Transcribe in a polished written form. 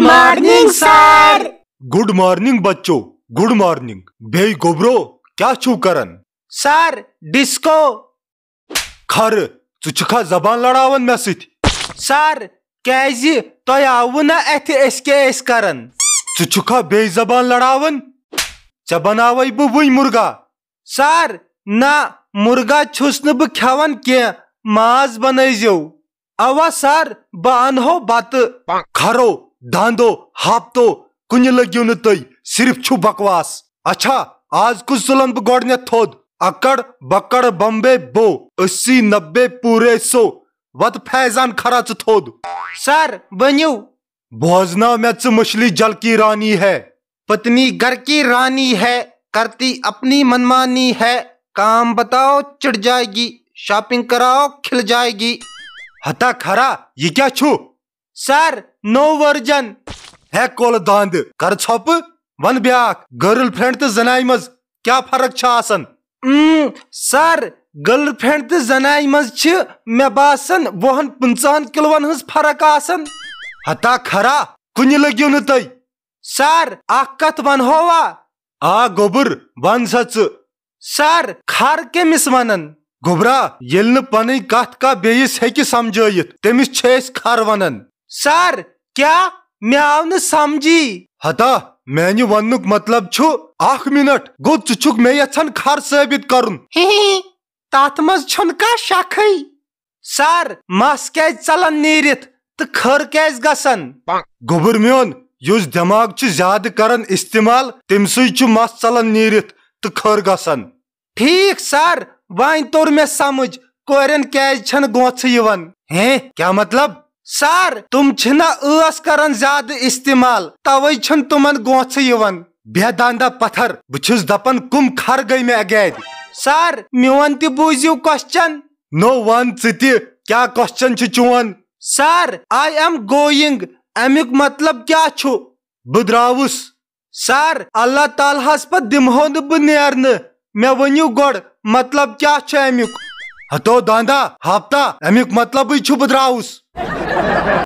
Morning sir. Good morning बच्चों, good morning. बेई गोबरो क्या छू करन? Sir disco. खर चुखा जबान लड़ावन मे सत। सर कैजी तो आव ना अथ एस करन। चुखा बे जबान लड़ावन। चे बनावे बह वही मुर्गा। सर ना मुर्गा छुस न बह खेवन के माज बनइजो। अवा सर बह अनहो बत। खरो दांदो हापतो कुन लग्यो न तुई, सिर्फ छु बकवास। अच्छा आज कुछ सुलन बह गोडने थोद। अकड़ बकड़ बम्बे बो 80-90 पूरे 100 वत फैजान खरा च थोद। सर बन्यू बोजना में च मछली जल की रानी है, पत्नी घर की रानी है, करती अपनी मनमानी है। काम बताओ चिढ़ जाएगी, शॉपिंग कराओ खिल जाएगी। हता खरा ये क्या छु? सर नो वर्जन है कोल दांद कर छप वन ब्याक। गर्लफ्रेंड तो जनाई मज क्या फर्क छ आसन? सर गर्लफ्रेंड तो जनाई मज छ मे बासन 50 किलोन हज फर्क आसन। हता खरा कुन लग्यो न तुई। सर अख कथ वन होवा। आ गोबर वन सच। सर खर केमिस वनन? गोबरा येल न पन कथ का बेयस हेकि समझायित तमिस छ अस खर वनन। सर क्या मे आव न समझी। हता मैंने वनुक मतलब छु 1 मिनट गो चुक मे यछन खर साबित करुन। तथ मज छुन का शखै। सर मस कैज चलन नीरित तो खर कैज गसन? गोबर मियोन युस दिमाग छु ज्यादा करन इस्तेमाल तमसै छु मस चलन नीरित तो खर गसन। ठीक सर वन तोर मे समझ कोरन कैज छन गोछ यवन। हैं क्या मतलब? सर तुम छना ٲस करन ज्यादा इस्तेमाल तवै छन तुमन गोछ यवन। बेदांदा पत्थर बुछुस दपन कुम खर गई मे अगैद। सर मियोन ति बूझियो क्वेश्चन। नो वन चिति क्या क्वेश्चन छु चुवन? सर आई एम गोइंग अमुक मतलब क्या छु? बुद्रावुस। सर अल्लाह तालहस पर दिमहो न ब नेरन मे वनियो गोड मतलब क्या छु अमुक? हतो दांदा हाफ्ता अमुक मतलब छु बुद्रावुस।